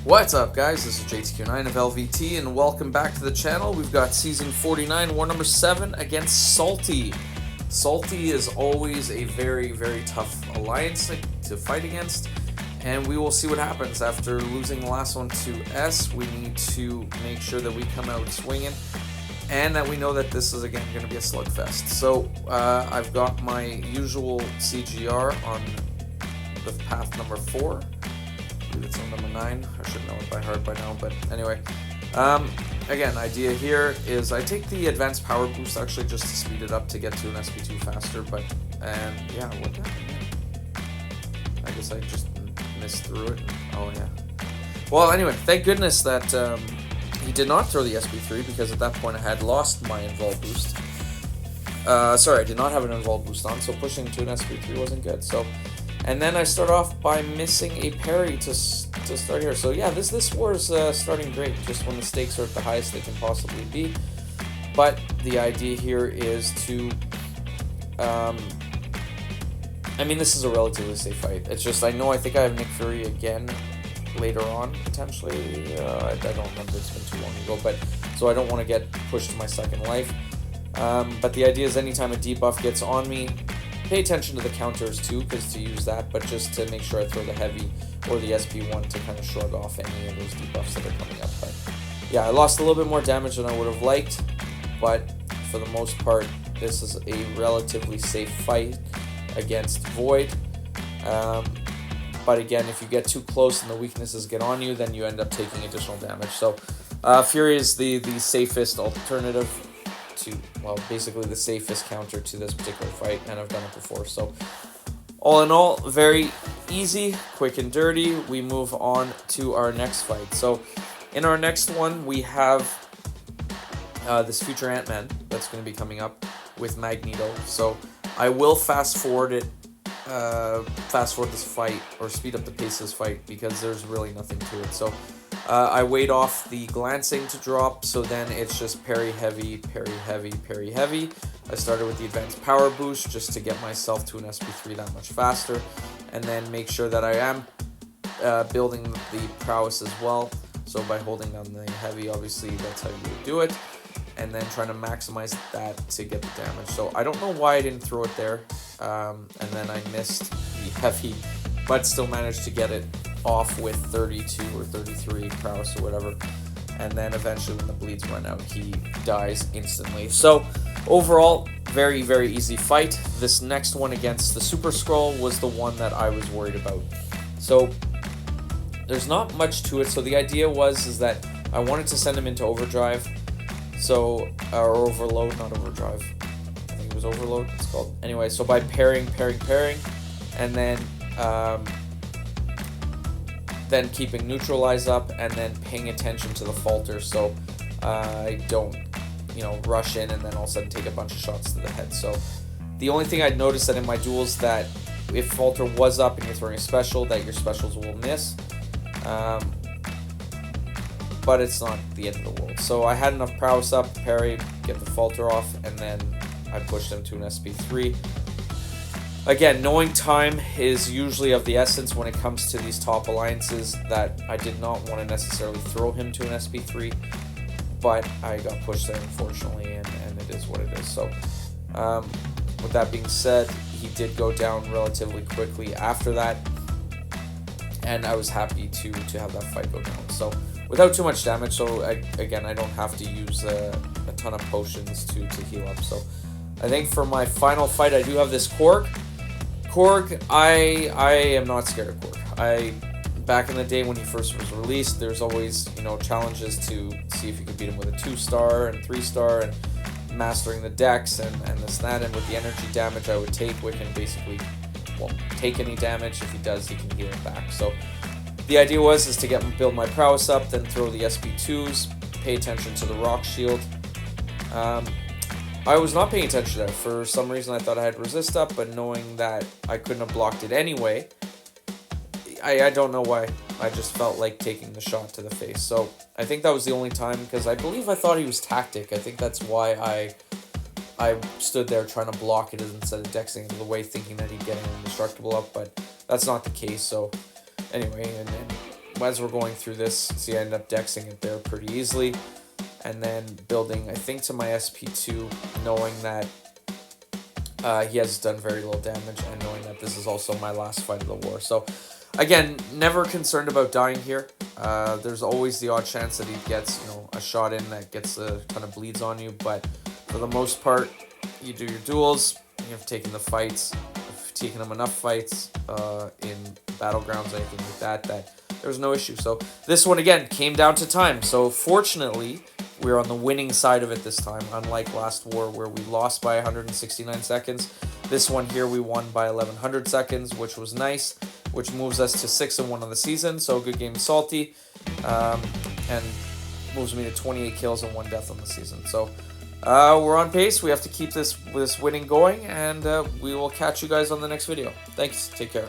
What's up, guys? This is JTQ9 of LVT, and welcome back to the channel. We've got Season 49, War number 7 against Salty. Salty is always a very, very tough alliance to fight against, and we will see what happens. After losing the last one to S, we need to make sure that we come out swinging, and that we know that this is, again, going to be a slugfest. So, I've got my usual CGR on the path number 4. It's on number 9. I should know it by heart by now, but anyway. Again, idea here is I take the advanced power boost actually just to speed it up to get to an SP2 faster, and yeah, what happened? I guess I just missed through it. Oh yeah. Well, anyway, thank goodness that he did not throw the SP3, because at that point I had lost my invol boost. Sorry, I did not have an invol boost on, so pushing to an SP3 wasn't good. And then I start off by missing a parry to start here. So yeah, this war is starting great, just when the stakes are at the highest they can possibly be. But the idea here is to, I mean, this is a relatively safe fight. It's just, I think I have Nick Fury again later on, potentially. I don't remember, it's been too long ago, but so I don't want to get pushed to my second life. But the idea is anytime a debuff gets on me, pay attention to the counters too, because to use that, but just to make sure I throw the heavy or the SP1 to kind of shrug off any of those debuffs that are coming up. But yeah, I lost a little bit more damage than I would have liked, but for the most part, this is a relatively safe fight against Void. But again, if you get too close and the weaknesses get on you, then you end up taking additional damage. So Fury is the safest alternative to, well, basically the safest counter to this particular fight, and I've done it before. So all in all, very easy, quick and dirty. We move on to our next fight. So in our next one, we have this future Ant-Man that's going to be coming up with Magneto. So I will fast forward this fight, or speed up the pace of this fight, because there's really nothing to it. So I wait off the glancing to drop, so then it's just parry heavy, parry heavy, parry heavy. I started with the advanced power boost just to get myself to an SP3 that much faster, and then make sure that I am building the prowess as well. So by holding down the heavy, obviously that's how you would do it, and then trying to maximize that to get the damage. So I don't know why I didn't throw it there, and then I missed the heavy, but still managed to get it off with 32 or 33 prowess or whatever, and then eventually when the bleeds run out, he dies instantly. So overall, very, very easy fight. This next one against the Super Skrull was the one that I was worried about. So there's not much to it. So the idea is that I wanted to send him into overdrive, or overload, not overdrive, I think it was overload it's called. Anyway, so by parrying, and then keeping neutralize up, and then paying attention to the falter, so I don't, rush in and then all of a sudden take a bunch of shots to the head. So the only thing I'd noticed that in my duels, that if falter was up and you're throwing a special, that your specials will miss, but it's not the end of the world. So I had enough prowess up, parry, get the falter off, and then I pushed him to an SP3. Again, knowing time is usually of the essence when it comes to these top alliances, that I did not want to necessarily throw him to an SP3, but I got pushed there, unfortunately, and it is what it is. So, with that being said, he did go down relatively quickly after that, and I was happy to have that fight go down. So, without too much damage, so again, I don't have to use a ton of potions to heal up. So, I think for my final fight, I do have this Korg. Korg, I am not scared of Korg. Back in the day when he first was released, there's always, challenges to see if you could beat him with a 2-star and 3-star, and mastering the decks and this and that, and with the energy damage I would take, we can basically, take any damage. If he does, he can heal it back. So the idea is to build my prowess up, then throw the SP2s, pay attention to the rock shield. I was not paying attention to that. For some reason, I thought I had resist up, but knowing that I couldn't have blocked it anyway, I don't know why. I just felt like taking the shot to the face. So I think that was the only time, because I believe I thought he was tactic. I think that's why I stood there trying to block it instead of dexing it the way, thinking that he'd get an indestructible up, but that's not the case. So anyway, and as we're going through this, see, I end up dexing it there pretty easily. And then building, I think, to my SP2, knowing that he has done very little damage, and knowing that this is also my last fight of the war. So, again, never concerned about dying here. There's always the odd chance that he gets, a shot in that gets a ton of bleeds on you, but for the most part, you do your duels, you've taken the fights, you've taken them enough fights in battlegrounds, anything like that, there's no issue. So this one, again, came down to time. So fortunately, we're on the winning side of it this time, unlike last war where we lost by 169 seconds. This one here, we won by 1100 seconds, which was nice, which moves us to 6-1 on the season. So good game, Salty, and moves me to 28 kills and 1 death on the season. So we're on pace. We have to keep this winning going, and we will catch you guys on the next video. Thanks. Take care.